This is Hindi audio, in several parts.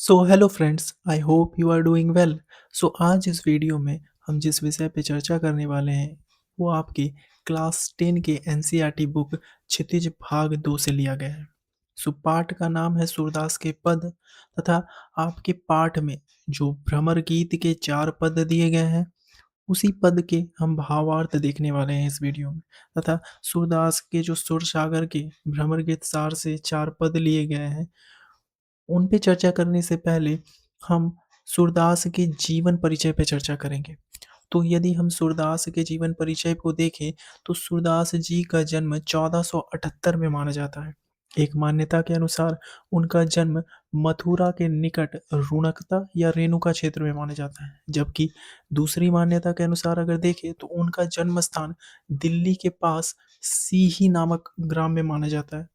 So hello friends, I hope you are doing well. So आज इस वीडियो में हम जिस विषय पे चर्चा करने वाले हैं वो आपकी क्लास 10 के एनसीईआरटी बुक क्षितिज भाग 2 से लिया गया है। सो पाठ का नाम है सूरदास के पद तथा आपके पाठ में जो भ्रमर गीत के 4 पद दिए गए हैं उसी पद के हम भावार्थ देखने वाले हैं इस वीडियो में। तथा सूरदास के जो सुर सागर के भ्रमर गीत सार से 4 पद लिए गए हैं उन पे चर्चा करने से पहले हम सूरदास के जीवन परिचय पे चर्चा करेंगे। तो यदि हम सूरदास के जीवन परिचय को देखें तो सूरदास जी का जन्म 1478 में माना जाता है। एक मान्यता के अनुसार उनका जन्म मथुरा के निकट रुणकता या रेणुका क्षेत्र में माना जाता है, जबकि दूसरी मान्यता के अनुसार अगर देखें तो उनका जन्म स्थान दिल्ली के पास सीही नामक ग्राम में माना जाता है।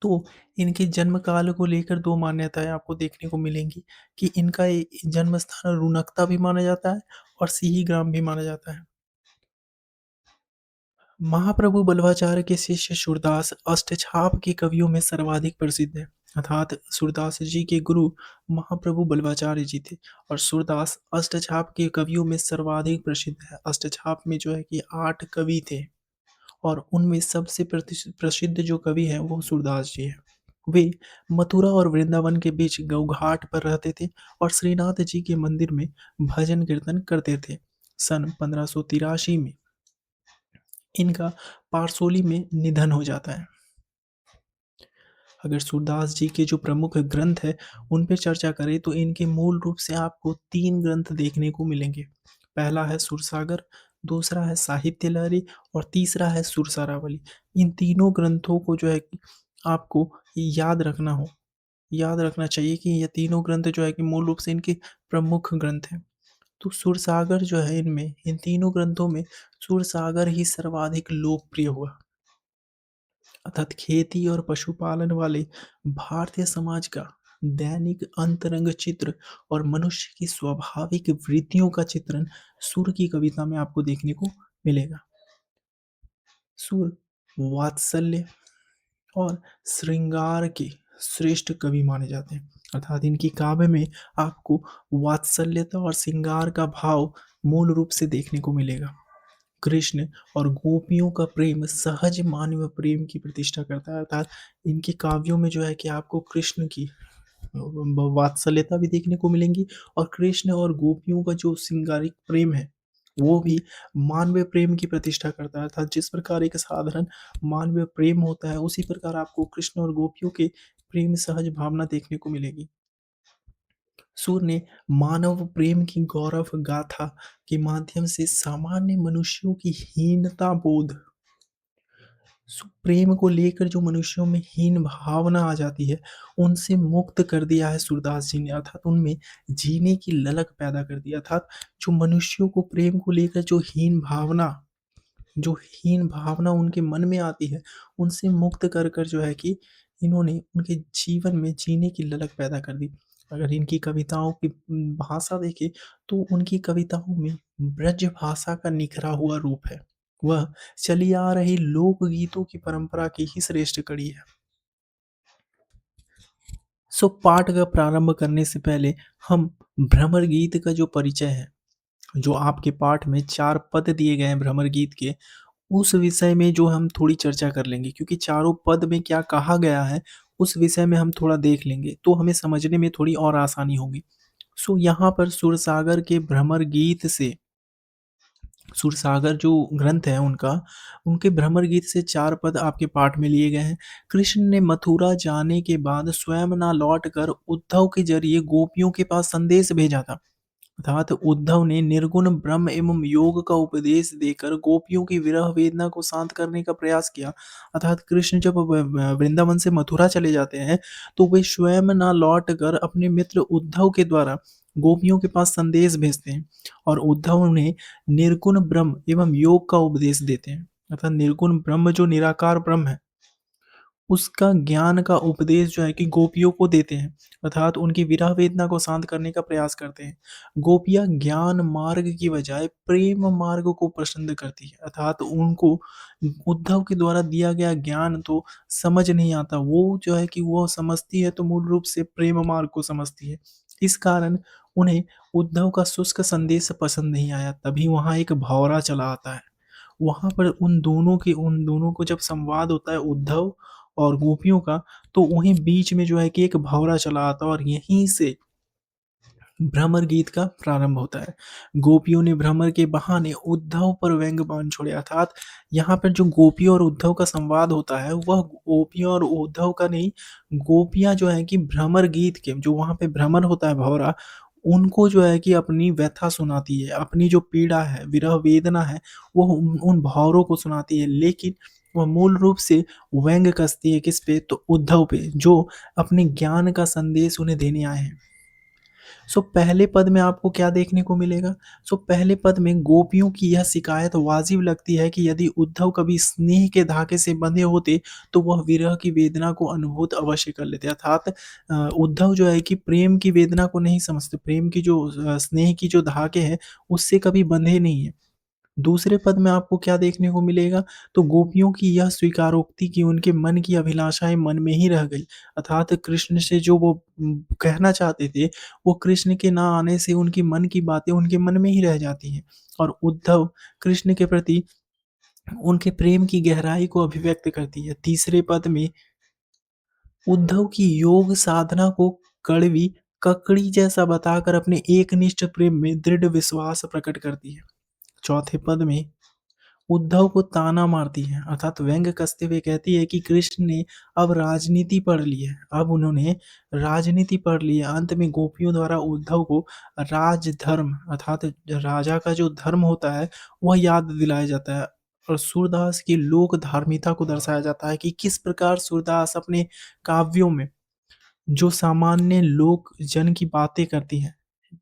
तो इनके जन्म काल को लेकर 2 मान्यताएँ आपको देखने को मिलेंगी कि इनका जन्म स्थान रुणकता भी माना जाता है और सिही ग्राम भी माना जाता है। महाप्रभु बल्लभाचार्य के शिष्य सूरदास अष्टछाप के कवियों में सर्वाधिक प्रसिद्ध है। अर्थात सूरदास जी के गुरु महाप्रभु बल्लभाचार्य जी थे और सूरदास अष्टछाप के कवियों में सर्वाधिक प्रसिद्ध है। अष्टछाप में जो है कि 8 कवि थे और उनमें सबसे प्रसिद्ध जो कवि हैं वो सूरदास जी हैं। वे मथुरा और वृंदावन के बीच गौघाट पर रहते थे और श्रीनाथ जी के मंदिर में भजन कीर्तन करते थे। सन 1583 में इनका पारसोली में निधन हो जाता है। अगर सूरदास जी के जो प्रमुख ग्रंथ है उन पे चर्चा करें तो इनके मूल रूप से आपको 3 ग्रंथ देखने को मिलेंगे। पहला है सुरसागर, दूसरा है साहित्य लहरी और तीसरा है सुरसारावली। इन तीनों ग्रंथों को जो है कि आपको याद रखना हो याद रखना चाहिए कि ये तीनों ग्रंथ जो है कि मूल रूप से इनके प्रमुख ग्रंथ हैं। तो सुरसागर जो है इनमें इन तीनों ग्रंथों में सुरसागर ही सर्वाधिक लोकप्रिय हुआ। अर्थात खेती और पशुपालन वाले भारतीय समाज का दैनिक अंतरंग चित्र और मनुष्य की स्वाभाविक वृत्तियों का चित्रण सुर की कविता में आपको देखने को मिलेगा। सुर वात्सल्य और श्रृंगार के श्रेष्ठ कवि माने जाते हैं। अर्थात इनकी काव्य में आपको वात्सल्यता और श्रृंगार का भाव मूल रूप से देखने को मिलेगा। कृष्ण और गोपियों का प्रेम सहज मानव प्रेम की प्रतिष्ठा करता है। अर्थात इनके काव्यों में जो है कि आपको कृष्ण की वात्सल्यता भी देखने को मिलेंगी और कृष्ण और गोपियों का जो श्रृंगारिक प्रेम है वो भी मानवीय प्रेम की प्रतिष्ठा करता है। अर्थात जिस प्रकार एक साधारण मानवीय प्रेम होता है उसी प्रकार आपको कृष्ण और गोपियों के प्रेम सहज भावना देखने को मिलेगी। सूर ने मानव प्रेम की गौरव गाथा के माध्यम से सामान्य मनुष्यों की हीनता बोध प्रेम को लेकर जो मनुष्यों में हीन भावना आ जाती है उनसे मुक्त कर दिया है सूरदास जी ने। अर्थात उनमें जीने की ललक पैदा कर दिया। अर्थात जो मनुष्यों को प्रेम को लेकर जो हीन भावना उनके मन में आती है उनसे मुक्त कर कर जो है कि इन्होंने उनके जीवन में जीने की ललक पैदा कर दी। अगर इनकी कविताओं की भाषा देखें तो उनकी कविताओं में ब्रज भाषा का निखरा हुआ रूप है। वह चली आ रही लोकगीतों की परंपरा की ही श्रेष्ठ कड़ी है। सो पाठ का प्रारंभ करने से पहले हम भ्रमर गीत का जो परिचय है, जो आपके पाठ में 4 पद दिए गए हैं भ्रमर गीत के, उस विषय में जो हम थोड़ी चर्चा कर लेंगे क्योंकि चारों पद में क्या कहा गया है उस विषय में हम थोड़ा देख लेंगे तो हमें समझने में थोड़ी और आसानी होगी। सो यहाँ पर सुरसागर के भ्रमर गीत से सुरसागर जो ग्रंथ है उनका उनके भ्रमर गीत से 4 पद आपके पाठ में लिए गए हैं। कृष्ण ने मथुरा जाने के बाद स्वयं ना लौट कर उद्धव के जरिए गोपियों के पास संदेश भेजा था। अर्थात उद्धव ने निर्गुण ब्रह्म एवं योग का उपदेश देकर गोपियों की विरह वेदना को शांत करने का प्रयास किया। अर्थात कृष्ण जब वृंदावन से मथुरा चले जाते हैं तो वे स्वयं ना लौट कर अपने मित्र उद्धव के द्वारा गोपियों के पास संदेश भेजते हैं और उद्धव उन्हें निर्गुण ब्रह्म एवं योग का उपदेश देते हैं। अर्थात निर्गुण ब्रह्म जो निराकार ब्रह्म है उसका ज्ञान का उपदेश जो है कि गोपियों को देते हैं, अर्थात उनकी विरह वेदना को शांत करने का प्रयास करते हैं। गोपियाँ ज्ञान मार्ग की बजाय प्रेम मार्ग को पसंद करती है, अर्थात उनको उद्धव के द्वारा दिया गया ज्ञान तो समझ नहीं आता, वो जो है कि वो समझती है तो मूल रूप से प्रेम मार्ग को समझती है। इस कारण उन्हें उद्धव का शुष्क संदेश पसंद नहीं आया। तभी वहाँ एक भौरा चला आता है। वहाँ पर उन दोनों को जब संवाद होता है उद्धव और गोपियों का, तो वहीं बीच में जो है कि एक भँवरा चला आता है और यहीं से भ्रमर गीत का प्रारंभ होता है। गोपियों ने भ्रमर के बहाने उद्धव पर व्यंग्य बाण छोड़े, अर्थात यहाँ पर जो गोपियों और उद्धव का संवाद होता है वह गोपियों और उद्धव का नहीं, गोपियाँ जो है कि भ्रमर गीत के जो वहाँ पे भ्रमर होता है भँवरा, उनको जो है कि अपनी व्यथा सुनाती है, अपनी जो पीड़ा है, विरह वेदना है, वो उन भँवरों को सुनाती है। लेकिन वह मूल रूप से व्यंग्य कसती है किस पे? तो उद्धव पे, जो अपने ज्ञान का संदेश उन्हें देने आए हैं। सो पहले पद में आपको क्या देखने को मिलेगा? सो पहले पद में गोपियों की यह शिकायत वाजिब लगती है कि यदि उद्धव कभी स्नेह के धागे से बंधे होते, तो वह विरह की वेदना को अनुभूत अवश्य कर लेते। अर्थात उद्धव जो है कि प्रेम की वेदना को नहीं समझते, प्रेम की जो स्नेह की जो धागे हैं, उससे कभी बंधे नहीं हैं। दूसरे पद में आपको क्या देखने को मिलेगा? तो गोपियों की यह स्वीकारोक्ति कि उनके मन की अभिलाषाएँ मन में ही रह गई। अर्थात कृष्ण से जो वो कहना चाहते थे, वो कृष्ण के ना आने से उनकी मन की बातें उनके मन में ही रह जाती हैं। और उद्धव कृष्ण के प्रति उनके प्रेम की गहराई को अभिव्यक्त करती है। तीसरे पद में उद्धव की योग साधना को कड़वी ककड़ी जैसा बताकर अपने एकनिष्ठ प्रेम में दृढ़ विश्वास प्रकट करती है। चौथे पद में उद्धव को ताना मारती है, अर्थात व्यंग्य कसते हुए कहती है कि कृष्ण ने अब राजनीति पढ़ ली है, अब उन्होंने राजनीति पढ़ ली है। अंत में गोपियों द्वारा उद्धव को राजधर्म अर्थात राजा का जो धर्म होता है वह याद दिलाया जाता है और सूरदास की लोक धार्मिकता को दर्शाया जाता है कि किस प्रकार सूरदास अपने काव्यों में जो सामान्य लोक जन की बातें करती हैं,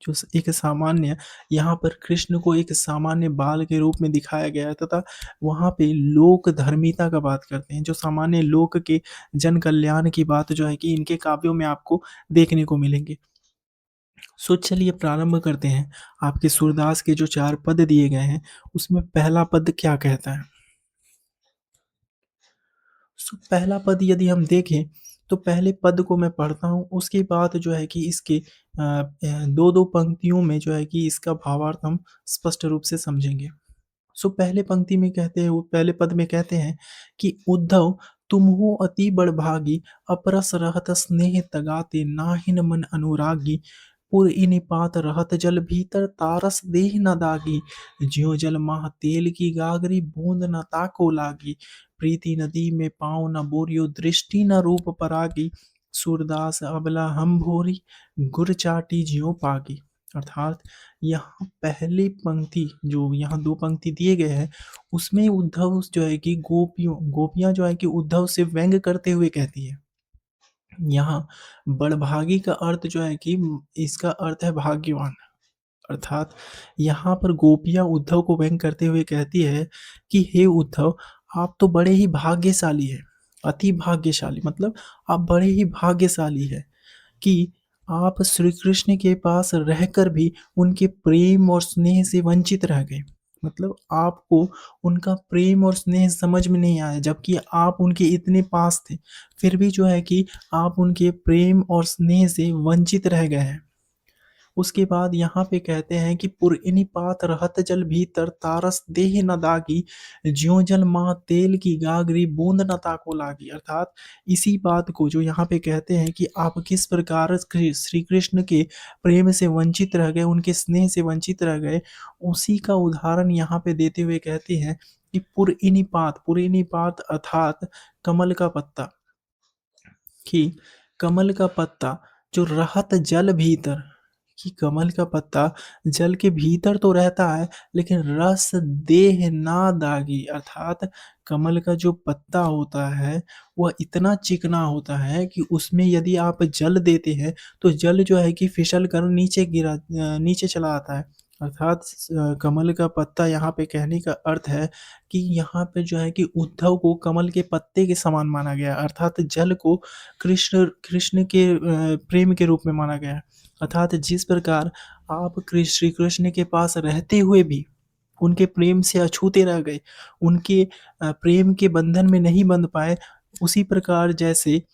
जो एक सामान्य यहाँ पर कृष्ण को एक सामान्य बाल के रूप में दिखाया गया है तथा वहाँ पे लोक धर्मिता का बात करते हैं, जो सामान्य लोक के जन कल्याण की बात जो है कि इनके काव्यों में आपको देखने को मिलेंगे। सो चलिए प्रारंभ करते हैं। आपके सूरदास के जो 4 पद दिए गए हैं, उसमें पहला पद क्या कहता है? सो पहला पद यदि हम देखें, तो पहले पद को मैं पढ़ता हूँ, उसके बाद जो है कि इसके 2-2 पंक्तियों में जो है कि इसका भावार्थ हम स्पष्ट रूप से समझेंगे। सो पहले पंक्ति में कहते हैं वो पहले पद में कहते हैं कि उद्धव तुम हो अति बड़भागी, अपरस रहत स्नेह तगाते, नाहिन मन अनुरागी, पुर इ निपात रहत जल भीतर, तारस देह न दागी, ज्यों जल माह तेल की गागरी, बूंद न ताको लागी, प्रीति नदी में पाँव न बोरियो, दृष्टि न रूप परागी, सूरदास अबला हम भोरी, गुर चाटी ज्यों पागी। अर्थात यहाँ पहली पंक्ति जो यहाँ 2 पंक्ति दिए गए हैं, उसमें उद्धव जो है कि गोपियाँ जो है कि उद्धव से व्यंग्य करते हुए कहती है। यहाँ बड़भागी का अर्थ जो है कि इसका अर्थ है भाग्यवान। अर्थात यहाँ पर गोपियाँ उद्धव को व्यंग करते हुए कहती है कि हे उद्धव, आप तो बड़े ही भाग्यशाली हैं, अति भाग्यशाली मतलब आप बड़े ही भाग्यशाली हैं कि आप श्री कृष्ण के पास रहकर भी उनके प्रेम और स्नेह से वंचित रह गए। मतलब आपको उनका प्रेम और स्नेह समझ में नहीं आया, जबकि आप उनके इतने पास थे, फिर भी जो है कि आप उनके प्रेम और स्नेह से वंचित रह गए हैं। उसके बाद यहाँ पे कहते हैं कि पुरइनि पात रहत जल भीतर, तारस देह न दागी, ज्यों जल माह तेल की गागरी, बूंद न ताको लागी। अर्थात इसी बात को जो यहाँ पे कहते हैं कि आप किस प्रकार श्री कृष्ण के प्रेम से वंचित रह गए, उनके स्नेह से वंचित रह गए, उसी का उदाहरण यहाँ पे देते हुए कहते हैं कि पुरइनि पात अर्थात कमल का पत्ता, कि कमल का पत्ता जो रहत जल भीतर, कि कमल का पत्ता जल के भीतर तो रहता है लेकिन रस देह ना दागी, अर्थात कमल का जो पत्ता होता है वह इतना चिकना होता है कि उसमें यदि आप जल देते हैं तो जल जो है कि फिसल कर नीचे चला आता है। अर्थात कमल का पत्ता यहाँ पे कहने का अर्थ है कि यहाँ पे जो है कि उद्धव को कमल के पत्ते के समान माना गया है। अर्थात जल को कृष्ण कृष्ण के प्रेम के रूप में माना गया है। अर्थात जिस प्रकार आप श्री कृष्ण के पास रहते हुए भी उनके प्रेम से अछूते रह गए, उनके प्रेम के बंधन में नहीं बंध पाए, उसी प्रकार जैसे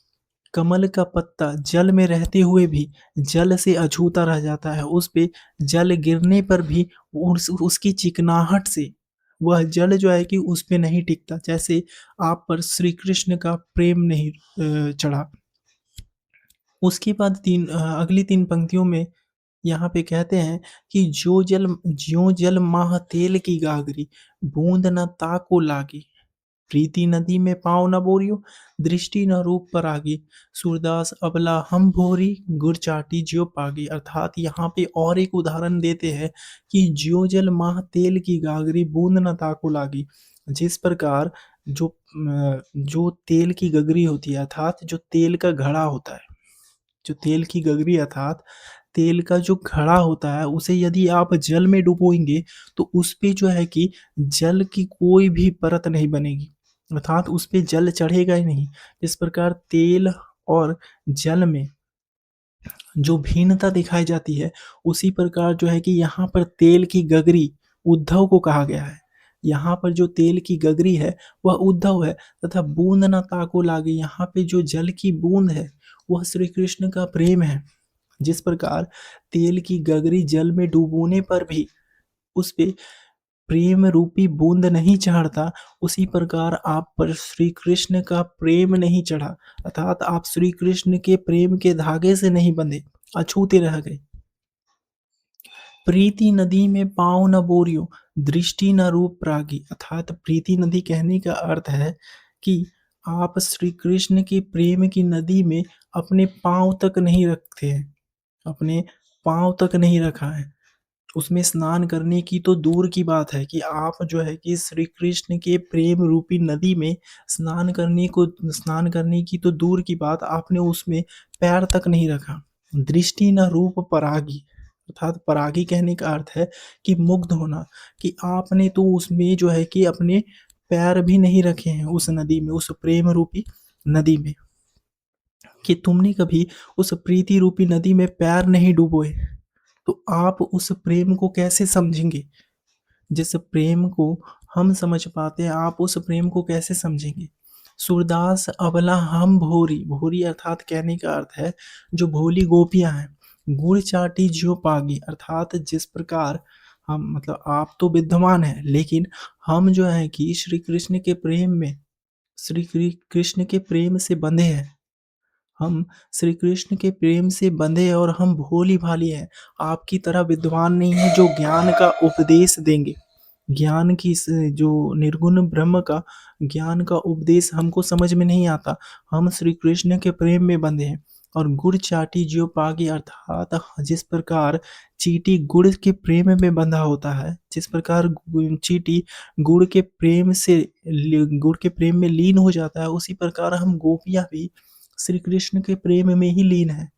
कमल का पत्ता जल में रहते हुए भी जल से अछूता रह जाता है, उस पे जल गिरने पर भी उसकी चिकनाहट से वह जल जो है कि उस पे नहीं टिकता, जैसे आप पर श्री कृष्ण का प्रेम नहीं चढ़ा। उसके बाद अगली 3 पंक्तियों में यहाँ पे कहते हैं कि ज्यों जल माह तेल की गागरी, बूंद न ताको लागी। प्रीति नदी में पाँव न बोरियो, दृष्टि न रूप पर आगी। सूरदास अबला हम भोरी, गुर चाटी ज्यों पागी। अर्थात यहाँ पे और एक उदाहरण देते हैं कि ज्यों जल माह तेल की गागरी, बूंद न ताको लागी। जिस प्रकार जो तेल की गगरी होती है, अर्थात जो तेल का घड़ा होता है, जो तेल की गगरी अर्थात तेल का जो घड़ा होता है, उसे यदि आप जल में डुबोएंगे तो उस पे जो है कि जल की कोई भी परत नहीं बनेगी, अर्थात उस पे जल चढ़ेगा ही नहीं। इस प्रकार तेल और जल में जो भिन्नता दिखाई जाती है, उसी प्रकार जो है कि यहाँ पर तेल की गगरी उद्धव को कहा गया है। यहाँ पर जो तेल की गगरी है वह उद्धव है, तथा बूंद न ताको लागे, यहाँ पे जो जल की बूंद है वह श्री कृष्ण का प्रेम है। जिस प्रकार तेल की गगरी जल में डुबोने पर भी उस पे प्रेम रूपी बूंद नहीं चढ़ता, उसी प्रकार आप पर श्री कृष्ण का प्रेम नहीं चढ़ा, अर्थात आप श्री कृष्ण के प्रेम के धागे से नहीं बंधे, अछूते रह गए। प्रीति नदी में पाँव न बोरियो, दृष्टि न रूप प्रागी। अर्थात प्रीति नदी कहने का अर्थ है कि आप श्री कृष्ण के प्रेम की नदी में अपने पाँव तक नहीं रखते हैं, अपने पाँव तक नहीं रखा है। उसमें स्नान करने की तो दूर की बात है कि आप जो है कि श्री कृष्ण के प्रेम रूपी नदी में स्नान करने की तो दूर की बात, आपने उसमें पैर तक नहीं रखा। दृष्टि न रूप परागी, अर्थात परागी कहने का अर्थ है कि मुग्ध होना, कि आपने तो उसमें जो है कि अपने पैर भी नहीं रखे हैं उस नदी में, उस प्रेम रूपी नदी में, कि तुमने कभी उस प्रीति रूपी नदी में पैर नहीं डुबोए, तो आप उस प्रेम को कैसे समझेंगे? जिस प्रेम को हम समझ पाते हैं, आप उस प्रेम को कैसे समझेंगे? सूरदास अबला हम भोरी, भोरी अर्थात कहने का अर्थ है जो भोली गोपियां हैं। गुड़ चाटी ज्यों पागी, अर्थात जिस प्रकार हम मतलब आप तो विद्यमान हैं, लेकिन हम जो है कि श्री कृष्ण के प्रेम में कृष्ण के प्रेम से बंधे हैं। हम श्री कृष्ण के प्रेम से बंधे और हम भोली भाली हैं, आपकी तरह विद्वान नहीं है जो ज्ञान का उपदेश देंगे। ज्ञान की जो निर्गुण ब्रह्म का ज्ञान का उपदेश हमको समझ में नहीं आता। हम श्री कृष्ण के प्रेम में बंधे हैं। और गुड़ चाटी ज्यों पागी, अर्थात जिस प्रकार चींटी गुड़ के प्रेम में बंधा होता है, जिस प्रकार चींटी गुड़ के प्रेम में लीन हो जाता है, उसी प्रकार हम गोपियां भी श्री कृष्ण के प्रेम में ही लीन है,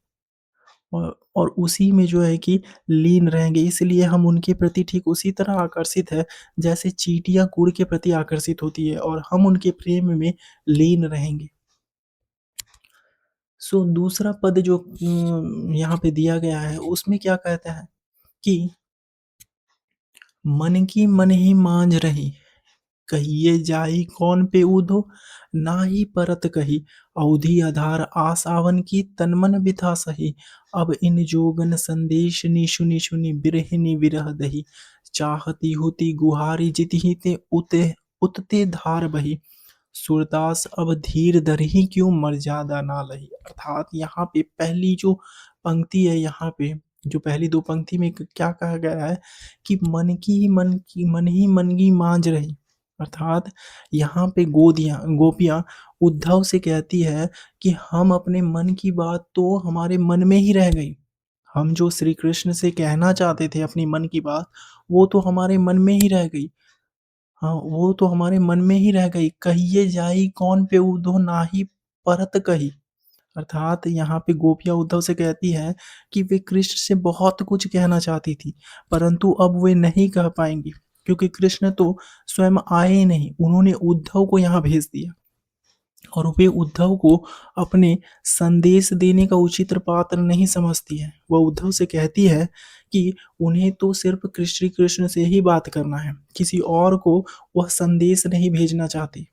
और उसी में जो है कि लीन रहेंगे, इसलिए हम उनके प्रति ठीक उसी तरह आकर्षित है जैसे चींटियां गुड़ के प्रति आकर्षित होती है, और हम उनके प्रेम में लीन रहेंगे। सो दूसरा पद जो यहाँ पे दिया गया है उसमें क्या कहता है कि मन की मन ही मांझ रही, कहिए जाई कौन पे ऊधो, नाही परत कही, अवधि आधार आसावन की तन मन बिथा सही। अब इन जोगन संदेश निशु निशुनि बिरहिनी विरह दही, चाहती होती गुहारी जितहि ते उते उतते धार बही। सूरदास अब धीर धरहि क्यों मर्यादा ना लही। अर्थात यहाँ पे पहली जो पंक्ति है, यहाँ पे जो पहली दो पंक्ति में क्या कहा गया है कि मन ही मन की मांझ रही, अर्थात यहाँ पे गोपियां उद्धव से कहती है कि हम अपने मन की बात तो हमारे मन में ही रह गई, हम जो श्री कृष्ण से कहना चाहते थे अपनी मन की बात, वो तो हमारे मन में ही रह गई। हाँ, वो तो हमारे मन में ही रह गई। कहिए जाई कौन पे ऊधो, नाही परत कही। अर्थात यहाँ पे गोपियाँ उद्धव से कहती हैं कि वे कृष्ण से बहुत कुछ कहना चाहती थी, परंतु अब वे नहीं कह पाएँगी, क्योंकि कृष्ण तो स्वयं आए ही नहीं, उन्होंने उद्धव को यहाँ भेज दिया। और वे उद्धव को अपने संदेश देने का उचित पात्र नहीं समझती है। वह उद्धव से कहती है कि उन्हें तो सिर्फ श्री कृष्ण से ही बात करना है, किसी और को वह संदेश नहीं भेजना चाहती।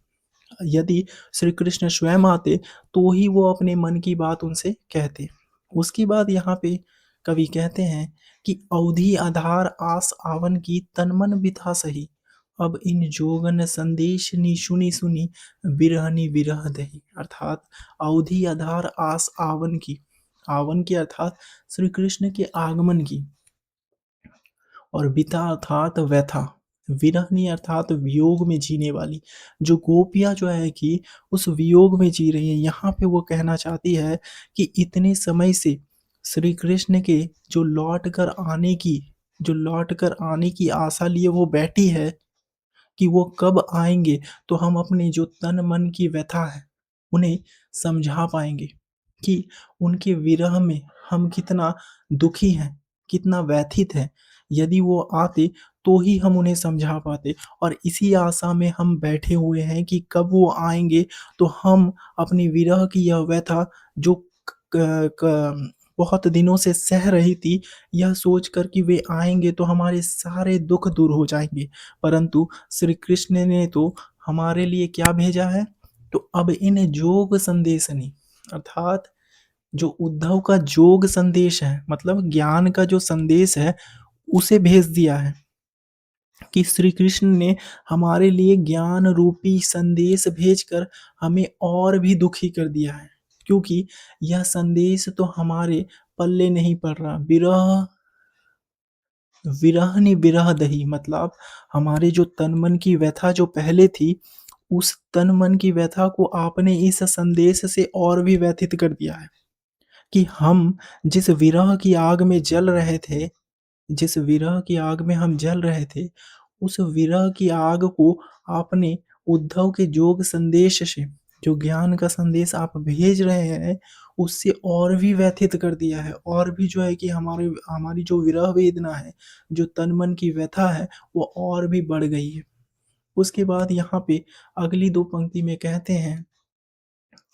यदि श्री कृष्ण स्वयं आते तो ही वो अपने मन की बात उनसे कहते। उसके बाद यहाँ पे कवि कहते हैं कि अवधि आधार आस आवन की तन मन बिथा सही, अब इन जोगन संदेश नि सुनी सुनी बिरहनी विरह दही। अर्थात अवधि आधार आस आवन की अर्थात श्री कृष्ण के आगमन की, और बिता अर्थात व्यथा, विरहनी अर्थात वियोग में जीने वाली। जो गोपियाँ जो है कि उस वियोग में जी रही हैं, यहाँ पे वो कहना चाहती है कि इतने समय से श्री कृष्ण के जो लौट कर आने की आशा लिए वो बैठी है कि वो कब आएंगे, तो हम अपने जो तन मन की व्यथा है उन्हें समझा पाएंगे कि उनके विरह में हम कितना दुखी हैं, कितना व्यथित है। यदि वो आते तो ही हम उन्हें समझा पाते, और इसी आशा में हम बैठे हुए हैं कि कब वो आएंगे तो हम अपनी विरह की यह व्यथा जो बहुत दिनों से सह रही थी, यह सोच कर कि वे आएंगे तो हमारे सारे दुख दूर हो जाएंगे। परंतु श्री कृष्ण ने तो हमारे लिए क्या भेजा है, तो अब इन जोग संदेशनी, अर्थात जो उद्धव का जोग संदेश है, मतलब ज्ञान का जो संदेश है, उसे भेज दिया है कि श्री कृष्ण ने हमारे लिए ज्ञान रूपी संदेश भेजकर हमें और भी दुखी कर दिया है, क्योंकि यह संदेश तो हमारे पल्ले नहीं पड़ रहा। विरह विरहनि विरह दही, मतलब हमारे जो तन मन की व्यथा जो पहले थी, उस तन मन की व्यथा को आपने इस संदेश से और भी व्यथित कर दिया है कि हम जिस विरह की आग में जल रहे थे, जिस विरह की आग में हम जल रहे थे, उस विरह की आग को आपने उद्धव के जोग संदेश से, जो ज्ञान का संदेश आप भेज रहे हैं, उससे और भी व्यथित कर दिया है, और भी जो है कि हमारी हमारी जो विरह वेदना है, जो तन मन की व्यथा है, वो और भी बढ़ गई है। उसके बाद यहाँ पे अगली दो पंक्ति में कहते हैं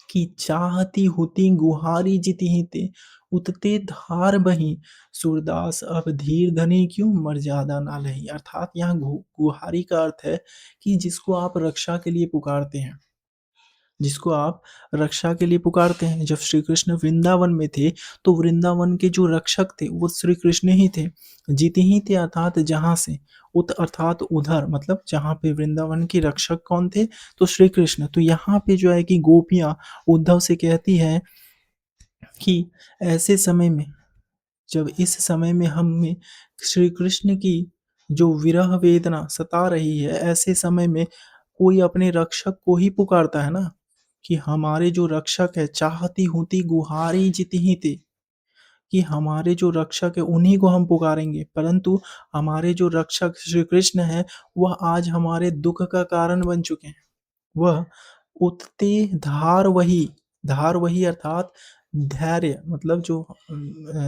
कि चाहती होती गुहारी जितिहि ते, उतते धार बही, सूरदास अब धीर धनी क्यों मर्यादा ना लही। अर्थात यहाँ गुहारी का अर्थ है कि जिसको आप रक्षा के लिए पुकारते हैं, जिसको आप रक्षा के लिए पुकारते हैं। जब श्री कृष्ण वृंदावन में थे, तो वृंदावन के जो रक्षक थे वो श्री कृष्ण ही थे। जीते ही थे अर्थात जहाँ से, उत अर्थात उधर, मतलब जहाँ पे वृंदावन के रक्षक कौन थे, तो श्री कृष्ण। तो यहाँ पे जो है कि गोपियाँ उद्धव से कहती हैं कि ऐसे समय में, जब इस समय में हमें श्री कृष्ण की जो विरह वेदना सता रही है, ऐसे समय में कोई अपने रक्षक को ही पुकारता है ना, कि हमारे जो रक्षक है, चाहती हूती गुहारी जितही ते, कि हमारे जो रक्षक है उन्हीं को हम पुकारेंगे। परंतु हमारे जो रक्षक श्री कृष्ण है, वह आज हमारे दुख का कारण बन चुके हैं। वह उठते धार वही अर्थात धैर्य, मतलब जो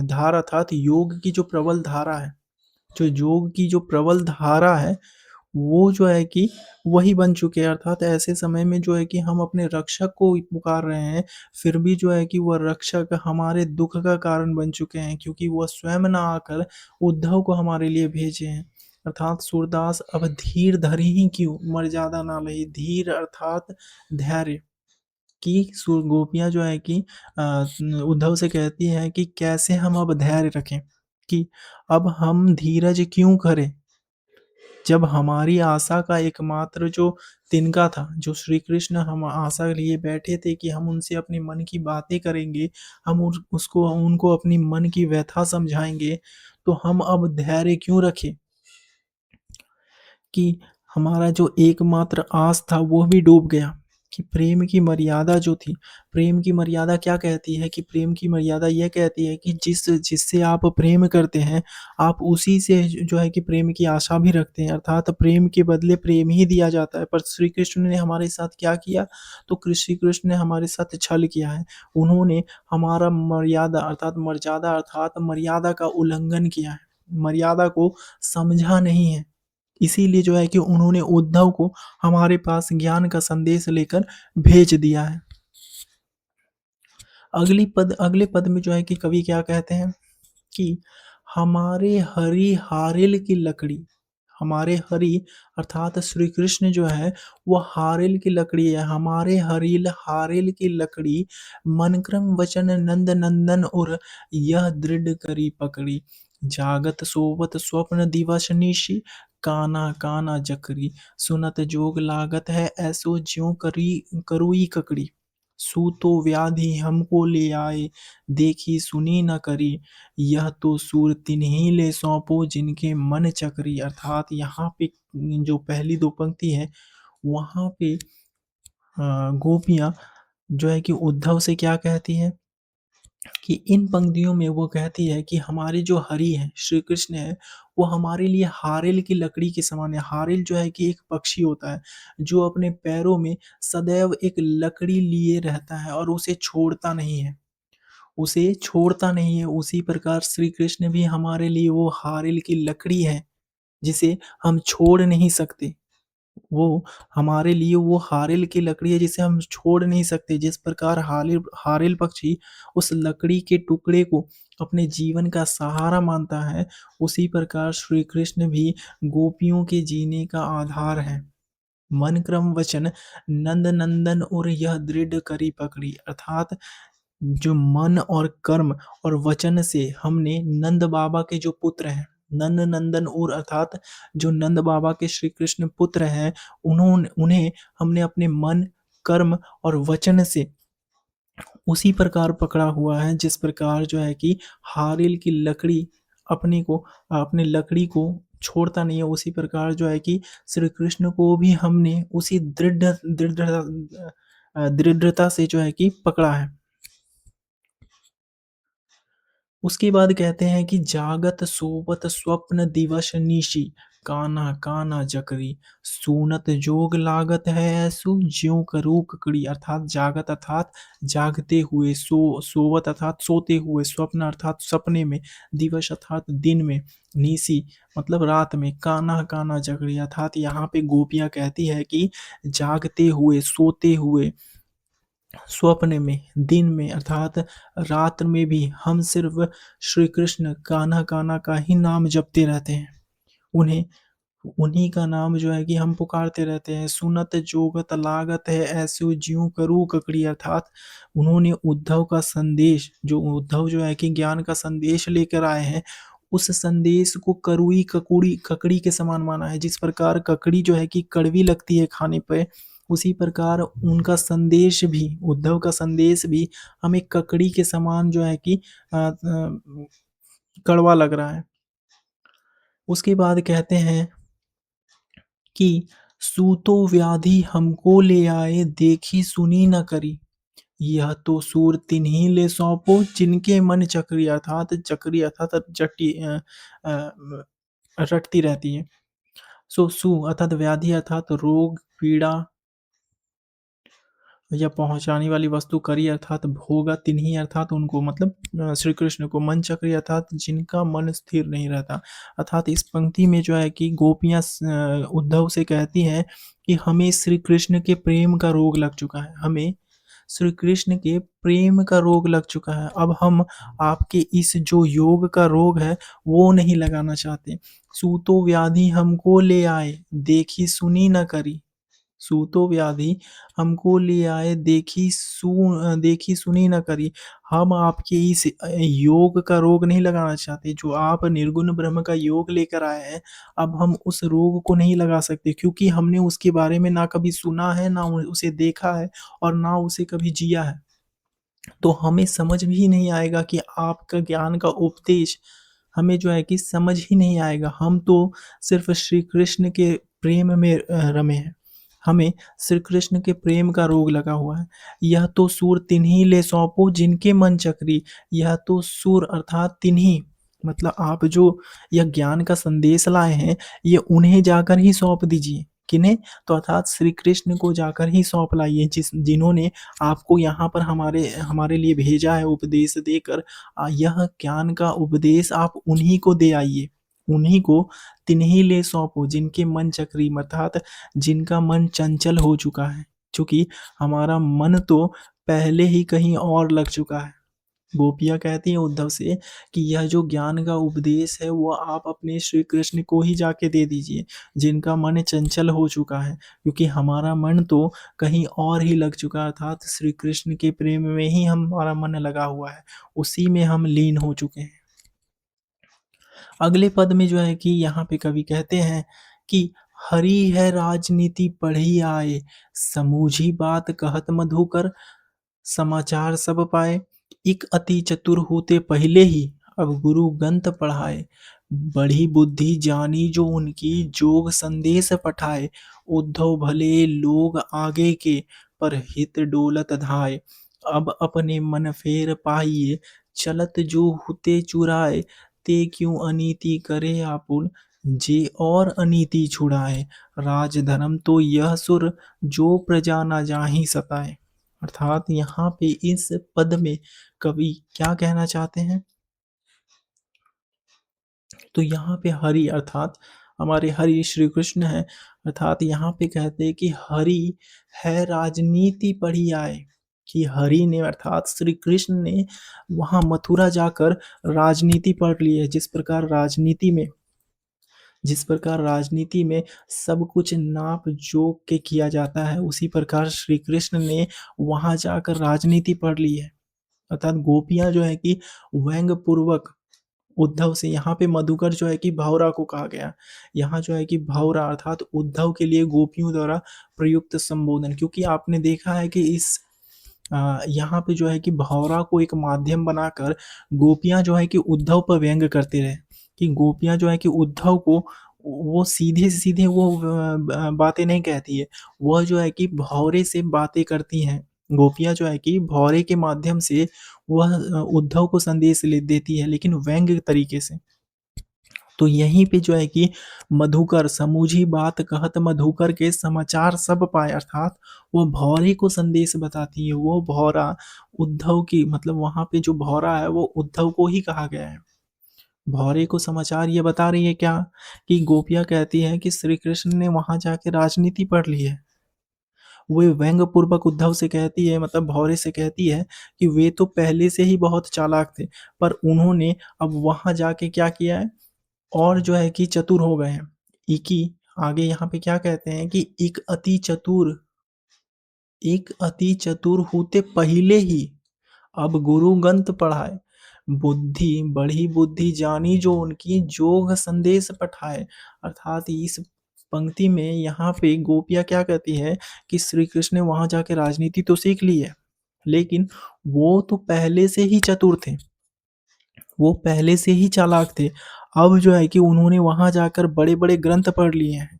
धार अर्थात योग की जो प्रबल धारा है, जो योग की जो प्रबल धारा है, वो जो है कि वही बन चुके हैं। अर्थात ऐसे समय में जो है कि हम अपने रक्षक को पुकार रहे हैं, फिर भी जो है कि वह रक्षक हमारे दुख का कारण बन चुके हैं, क्योंकि वह स्वयं ना आकर उद्धव को हमारे लिए भेजे हैं। अर्थात सूरदास अब धीर धरी ही क्यों मर्यादा ना लही। धीर अर्थात धैर्य, कि सुर गोपियाँ जो है कि उद्धव से कहती हैं कि कैसे हम अब धैर्य रखें, कि अब हम धीरज क्यों करें, जब हमारी आशा का एकमात्र जो तिनका था, जो श्री कृष्ण हम आशा लिए बैठे थे कि हम उनसे अपने मन की बातें करेंगे, हम उसको उनको अपनी मन की व्यथा समझाएंगे, तो हम अब धैर्य क्यों रखें, कि हमारा जो एकमात्र आस था वो भी डूब गया। कि प्रेम की मर्यादा जो थी, प्रेम की मर्यादा क्या कहती है कि प्रेम की मर्यादा ये कहती है कि जिससे आप प्रेम करते हैं, आप उसी से जो है कि प्रेम की आशा भी रखते हैं, अर्थात प्रेम के बदले प्रेम ही दिया जाता है। पर श्री कृष्ण ने हमारे साथ क्या किया? तो श्री कृष्ण ने हमारे साथ छल किया है। उन्होंने हमारा मर्यादा अर्थात मर्यादा अर्थात मर्यादा का उल्लंघन किया है। मर्यादा को समझा नहीं है। इसीलिए जो है कि उन्होंने उद्धव को हमारे पास ज्ञान का संदेश लेकर भेज दिया है। अगले पद में जो है कि कवि क्या कहते हैं कि हमारे हरि हारिल की लकड़ी, हमारे हरि अर्थात श्री कृष्ण जो है वो हारिल की लकड़ी है। हमारे हरिल हारिल की लकड़ी, मन क्रम वचन नंद नंदन और यह दृढ़ करी पकड़ी। जागत सोवत स्वप्न दिवस निशि, काना काना जकरी। सुनत जोग लागत है ऐसो ज्यों करी करुई ककड़ी। सूतो व्याधि हमको ले आए, देखी सुनी न करी। यह तो सूर तिन्हीं ले सौंपो जिनके मन चकरी। अर्थात यहाँ पे जो पहली दो पंक्ति है वहाँ पे गोपियाँ जो है कि उद्धव से क्या कहती है कि इन पंक्तियों में वो कहती है कि हमारे जो हरि हैं, श्री कृष्ण है, वो हमारे लिए हारिल की लकड़ी के समान है। हारिल जो है कि एक पक्षी होता है, जो अपने पैरों में सदैव एक लकड़ी लिए रहता है और उसे छोड़ता नहीं है। उसे छोड़ता नहीं है। उसी प्रकार श्री कृष्ण भी हमारे लिए वो हारिल की लकड़ी है, जिसे हम छोड़ नहीं सकते। वो हमारे लिए वो हारिल की लकड़ी है जिसे हम छोड़ नहीं सकते। जिस प्रकार हारिल हारिल पक्षी उस लकड़ी के टुकड़े को अपने जीवन का सहारा मानता है, उसी प्रकार श्री कृष्ण भी गोपियों के जीने का आधार है। मन क्रम वचन नंद नंदन और यह दृढ़ करी पकड़ी। अर्थात जो मन और कर्म और वचन से हमने नंद बाबा के जो पुत्र हैं, नंद नंदन और अर्थात जो नंद बाबा के श्री कृष्ण पुत्र हैं, उन्हें हमने अपने मन, कर्म और वचन से उसी प्रकार पकड़ा हुआ है जिस प्रकार जो है कि हारिल की लकड़ी अपने लकड़ी को छोड़ता नहीं है। उसी प्रकार जो है कि श्री कृष्ण को भी हमने उसी दृढ़ता से जो है कि पकड़ा है। उसके बाद कहते हैं कि जागत सोवत स्वप्न दिवस निशि, काना काना जकरी। सूनत जोग लागत है ऐसु ज्यों करू ककड़ी। अर्थात जागत अर्थात जागते हुए, सोवत अर्थात सोते हुए, स्वप्न अर्थात सपने में, दिवस अर्थात दिन में, निशि मतलब रात में, काना काना जकड़ी। अर्थात यहाँ पे गोपियाँ कहती है कि जागते हुए, सोते हुए, स्वप्न में, दिन में अर्थात रात में भी हम सिर्फ श्री कृष्ण कान्हा कान्हा का ही नाम जपते रहते हैं। उन्हें उन्हीं का नाम जो है कि हम पुकारते रहते हैं। सुनत जोगत लागत है ऐसो ज्यों करूँ ककड़ी। अर्थात उन्होंने उद्धव का संदेश, जो उद्धव जो है कि ज्ञान का संदेश लेकर आए हैं, उस संदेश को करुई ककुड़ी ककड़ी के समान माना है। जिस प्रकार ककड़ी जो है कि कड़वी लगती है खाने पे, उसी प्रकार उनका संदेश भी, उद्धव का संदेश भी हमें ककड़ी के समान जो है कि कड़वा लग रहा है। उसके बाद कहते हैं कि सूतो व्याधि हमको ले आए, देखी सुनी न करी। यह तो सूर तिन्हीं ले सौंपो जिनके मन चक्री। अर्थात चक्री अर्थात अ, रटती रहती है। सो सु अर्थात व्याधि अर्थात रोग पीड़ा या पहुँचाने वाली वस्तु करी अर्थात भोगा, तिन्हीं अर्थात उनको मतलब श्री कृष्ण को, मन चक्री अर्थात जिनका मन स्थिर नहीं रहता। अर्थात इस पंक्ति में जो है कि गोपियाँ उद्धव से कहती हैं कि हमें श्री कृष्ण के प्रेम का रोग लग चुका है। हमें श्री कृष्ण के प्रेम का रोग लग चुका है। अब हम आपके इस जो योग का रोग है वो नहीं लगाना चाहते। सूतो व्याधि हमको ले आए, देखी सुनी न करी। सूतो व्याधि हमको ले आए, देखी सुनी न करी। हम आपके इस योग का रोग नहीं लगाना चाहते। जो आप निर्गुण ब्रह्म का योग लेकर आए हैं, अब हम उस रोग को नहीं लगा सकते, क्योंकि हमने उसके बारे में ना कभी सुना है, ना उसे देखा है और ना उसे कभी जिया है। तो हमें समझ भी नहीं आएगा कि आपका ज्ञान का उपदेश हमें जो है कि समझ ही नहीं आएगा। हम तो सिर्फ श्री कृष्ण के प्रेम में रमे हैं। हमें श्री कृष्ण के प्रेम का रोग लगा हुआ है। यह तो सूर तिन्हीं ले सौंपो जिनके मन चक्री, यह तो सूर अर्थात तिन्हीं, मतलब आप जो यह ज्ञान का संदेश लाए हैं, ये उन्हें जाकर ही सौंप दीजिए। किन्हें? तो अर्थात श्री कृष्ण को जाकर ही सौंप लाइए, जिन्होंने आपको यहाँ पर हमारे हमारे लिए भेजा है उपदेश देकर। यह ज्ञान का उपदेश आप उन्हीं को दे आइए, उन्हीं को तिन्हीं ले सौंपो जिनके मन चक्री, अर्थात जिनका मन चंचल हो चुका है। चूंकि हमारा मन तो पहले ही कहीं और लग चुका है। गोपियाँ कहती हैं उद्धव से कि यह जो ज्ञान का उपदेश है वो आप अपने श्री कृष्ण को ही जाके दे दीजिए, जिनका मन चंचल हो चुका है, क्योंकि हमारा मन तो कहीं और ही लग चुका है, अर्थात श्री कृष्ण के प्रेम में ही हमारा मन लगा हुआ है, उसी में हम लीन हो चुके हैं। अगले पद में जो है कि यहाँ पे कवि कहते हैं कि हरि है राजनीति पढ़ी आए, समूझी बात कहत मधुकर, समाचार सब पाए, इक अति चतुर होते पहले ही, अब गुरु गंत पढ़ाए, बड़ी बुद्धि जानी जो उनकी, जोग संदेश पठाए, उद्धव भले लोग आगे के, पर हित डोलत धाय, अब अपने मन फेर पाइए, चलत जो हुते चुराए, ते क्यों अनीति करे आपुन, जे और अनीति छुड़ाए, राजधर्म तो यह सुर, जो प्रजा न जाहि सताए। अर्थात यहाँ पे इस पद में कवि क्या कहना चाहते हैं? तो यहाँ पे हरि अर्थात हमारे हरि श्री कृष्ण है, अर्थात यहाँ पे कहते हैं कि हरि है राजनीति पढ़ी आए, कि हरि ने अर्थात श्री कृष्ण ने वहाँ मथुरा जाकर राजनीति पढ़ ली है। जिस प्रकार राजनीति में सब कुछ नाप जोक के किया जाता है, उसी प्रकार श्री कृष्ण ने वहां जाकर राजनीति पढ़ ली है। अर्थात गोपियां जो है कि व्यंग पूर्वक उद्धव से, यहाँ पे मधुकर जो है कि भौरा को कहा गया, यहाँ जो है कि भौरा अर्थात उद्धव के लिए गोपियों द्वारा प्रयुक्त संबोधन, क्योंकि आपने देखा है कि इस यहाँ पे जो है कि भौरा को एक माध्यम बनाकर गोपियां जो है कि उद्धव पर व्यंग करते रहे, कि गोपियां जो है कि उद्धव को वो सीधे सीधे वो बातें नहीं कहती है, वह जो है कि भौरे से बातें करती हैं। गोपियां जो है कि भौरे के माध्यम से वह उद्धव को संदेश ले देती है, लेकिन व्यंग तरीके से। तो यहीं पे जो है कि मधुकर समूझी बात कहत मधुकर के, समाचार सब पाए, अर्थात वो भौरे को संदेश बताती है। वो भौरा उद्धव की, मतलब वहां पे जो भौरा है वो उद्धव को ही कहा गया है। भौरे को समाचार ये बता रही है क्या, कि गोपियां कहती हैं कि श्री कृष्ण ने वहां जाके राजनीति पढ़ ली है। वो व्यंग पूर्वक उद्धव से कहती है, मतलब भौरे से कहती है कि वे तो पहले से ही बहुत चालाक थे, पर उन्होंने अब वहां जाके क्या किया है, और जो है कि चतुर हो गए हैं। इकी आगे यहाँ पे क्या कहते हैं कि एक अति चतुर होते पहले ही, अब गुरु गंत पढ़ाए, बुद्धि बड़ी बुद्धि जानी जो उनकी, जोग संदेश पठाए। अर्थात इस पंक्ति में यहाँ पे गोपियाँ क्या कहती है कि श्री कृष्ण ने वहां जाके राजनीति तो सीख ली है, लेकिन वो तो पहले से ही चतुर थे, वो पहले से ही चालाक थे। अब जो है कि उन्होंने वहां जाकर बड़े बड़े ग्रंथ पढ़ लिए हैं,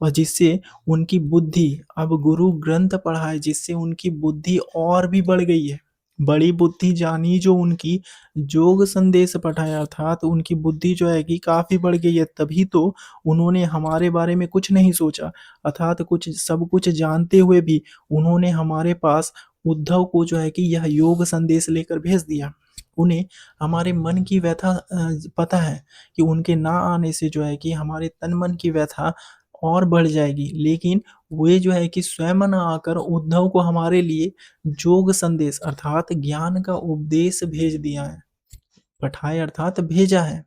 और जिससे उनकी बुद्धि, अब गुरु ग्रंथ पढ़ा है जिससे उनकी बुद्धि और भी बढ़ गई है। बड़ी बुद्धि जानी जो उनकी, जोग संदेश पठाया, अर्थात उनकी बुद्धि जो है कि काफी बढ़ गई है, तभी तो उन्होंने हमारे बारे में कुछ नहीं सोचा, अर्थात कुछ सब कुछ जानते हुए भी उन्होंने हमारे पास उद्धव को जो है कि यह योग संदेश लेकर भेज दिया। उन्हें हमारे मन की व्यथा पता है कि उनके ना आने से जो है कि हमारे तन मन की व्यथा और बढ़ जाएगी, लेकिन वे जो है कि स्वयं न आकर उद्धव को हमारे लिए जोग संदेश अर्थात ज्ञान का उपदेश भेज दिया है, पठाए अर्थात भेजा है।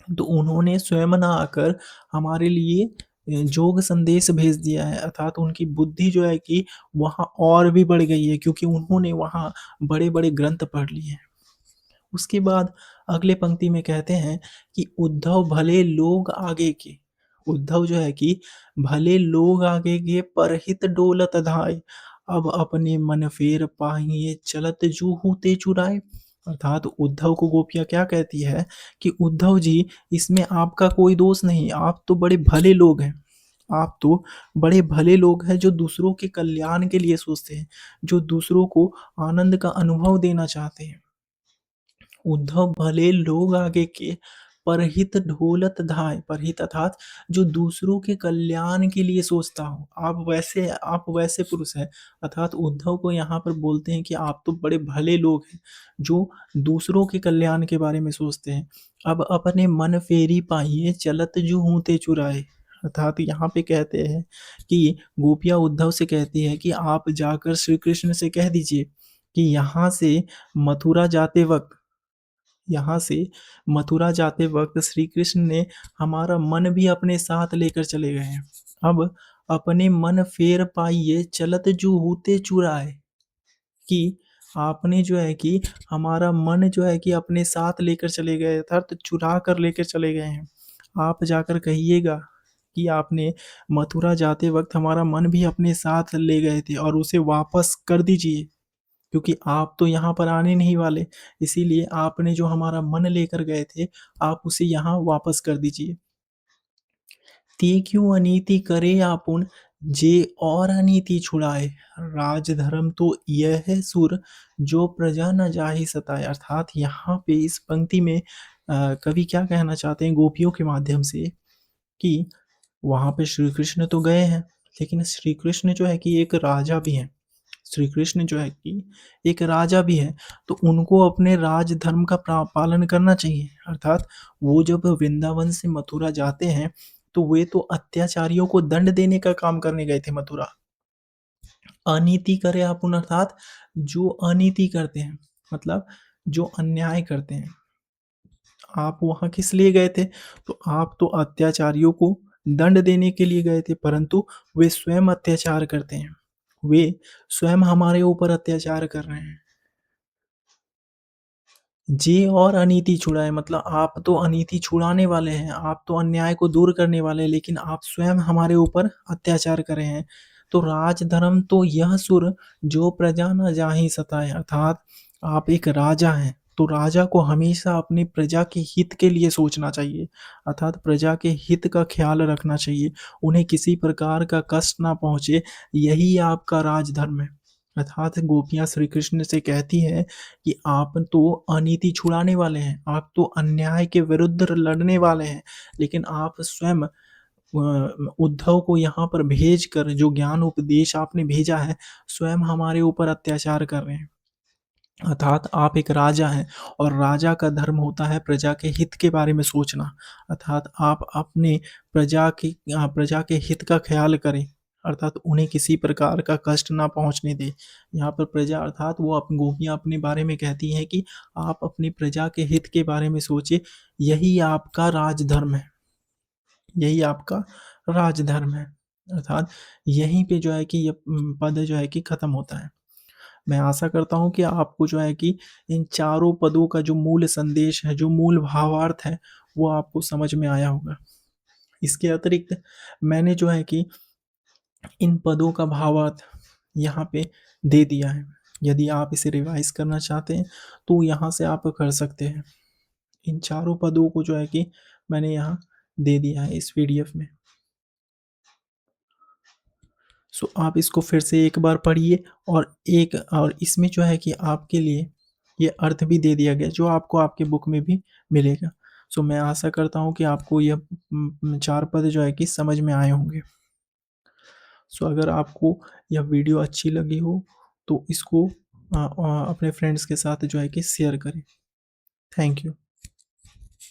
तो उन्होंने स्वयं न आकर हमारे लिए जोग संदेश भेज दिया है, अर्थात उनकी बुद्धि जो है कि वहाँ और भी बढ़ गई है, क्योंकि उन्होंने वहाँ बड़े बड़े ग्रंथ पढ़ लिए हैं। उसके बाद अगले पंक्ति में कहते हैं कि उद्धव भले लोग आगे के, उद्धव जो है कि भले लोग आगे के, परहित डोलत धाय, अब अपने मन फेर पाहिए, चलत जूहू ते चुराए। अर्थात उद्धव को गोपियां क्या कहती है कि उद्धव जी, इसमें आपका कोई दोष नहीं, आप तो बड़े भले लोग हैं, आप तो बड़े भले लोग हैं जो दूसरों के कल्याण के लिए सोचते हैं, जो दूसरों को आनंद का अनुभव देना चाहते हैं। उद्धव भले लोग आगे के परहित ढोलत धाय, परहित अर्थात जो दूसरों के कल्याण के लिए सोचता हो। आप वैसे पुरुष हैं, अर्थात उद्धव को यहाँ पर बोलते हैं कि आप तो बड़े भले लोग हैं जो दूसरों के कल्याण के बारे में सोचते हैं। अब अपने मन फेरी पाइए चलत जो हूते चुराए, अर्थात यहाँ पे कहते हैं कि गोपियाँ उद्धव से कहती है कि आप जाकर श्री कृष्ण से कह दीजिए कि मथुरा जाते वक्त यहाँ से मथुरा जाते वक्त श्री कृष्ण ने हमारा मन भी अपने साथ लेकर चले गए हैं। अब अपने मन फेर पाइए चलत जो होते चुराए, कि आपने जो है कि हमारा मन जो है कि अपने साथ लेकर चले गए, अर्थात चुरा कर लेकर चले गए हैं। आप जाकर कहिएगा कि आपने मथुरा जाते वक्त हमारा मन भी अपने साथ ले गए थे और उसे वापस कर दीजिए, क्योंकि आप तो यहाँ पर आने नहीं वाले, इसीलिए आपने जो हमारा मन लेकर गए थे, आप उसे यहाँ वापस कर दीजिए। ते क्यों अनीति करे आपुन, जे और अनीति छुड़ाए, राज धर्म तो यह है सुर, जो प्रजा न जाहि सताए। अर्थात यहाँ पे इस पंक्ति में कवि क्या कहना चाहते हैं गोपियों के माध्यम से, कि वहाँ पे श्री कृष्ण तो गए हैं, लेकिन श्री कृष्ण जो है कि एक राजा भी हैं। श्री कृष्ण जो है कि एक राजा भी है, तो उनको अपने राज धर्म का पालन करना चाहिए। अर्थात वो जब वृंदावन से मथुरा जाते हैं, तो वे तो अत्याचारियों को दंड देने का काम करने गए थे मथुरा। अनीति करे अपुन, अर्थात जो अनीति करते हैं, मतलब जो अन्याय करते हैं। आप वहाँ किस लिए गए थे? तो आप तो अत्याचारियों को दंड देने के लिए गए थे, परंतु वे स्वयं अत्याचार करते हैं। वे स्वयं हमारे ऊपर अत्याचार कर रहे हैं। जी, और अनीति छुड़ाए, मतलब आप तो अनीति छुड़ाने वाले हैं, आप तो अन्याय को दूर करने वाले हैं, लेकिन आप स्वयं हमारे ऊपर अत्याचार कर रहे हैं। तो राज धर्म तो यह सुर, जो प्रजा न जाहि सताए, अर्थात आप एक राजा हैं, तो राजा को हमेशा अपनी प्रजा के हित के लिए सोचना चाहिए, अर्थात प्रजा के हित का ख्याल रखना चाहिए, उन्हें किसी प्रकार का कष्ट ना पहुँचे, यही आपका राजधर्म है। अर्थात गोपियाँ श्री कृष्ण से कहती हैं कि आप तो अनीति छुड़ाने वाले हैं, आप तो अन्याय के विरुद्ध लड़ने वाले हैं, लेकिन आप स्वयं उद्धव को यहाँ पर भेज कर जो ज्ञान उपदेश आपने भेजा है, स्वयं हमारे ऊपर अत्याचार कर रहे हैं। अर्थात आप एक राजा हैं और राजा का धर्म होता है प्रजा के हित के बारे में सोचना। अर्थात आप अपने प्रजा के हित का ख्याल करें, अर्थात उन्हें किसी प्रकार का कष्ट ना पहुँचने दें। यहाँ पर प्रजा अर्थात वो गोपियाँ अपने बारे में कहती हैं कि आप अपनी प्रजा के हित के बारे में सोचिए, यही आपका राजधर्म है, यही आपका राजधर्म है। अर्थात यहीं पे जो है कि ये पद जो है कि खत्म होता है। मैं आशा करता हूँ कि आपको जो है कि इन चारों पदों का जो मूल संदेश है, जो मूल भावार्थ है, वो आपको समझ में आया होगा। इसके अतिरिक्त मैंने जो है कि इन पदों का भावार्थ यहाँ पे दे दिया है। यदि आप इसे रिवाइज़ करना चाहते हैं, तो यहाँ से आप कर सकते हैं। इन चारों पदों को जो है कि मैंने यहाँ दे दिया है इस पीडीएफ में। सो आप इसको फिर से एक बार पढ़िए, और इसमें जो है कि आपके लिए ये अर्थ भी दे दिया गया जो आपको आपके बुक में भी मिलेगा। सो मैं आशा करता हूँ कि आपको यह 4 पद जो है कि समझ में आए होंगे। सो अगर आपको यह वीडियो अच्छी लगी हो, तो इसको अपने फ्रेंड्स के साथ जो है कि शेयर करें। Thank you.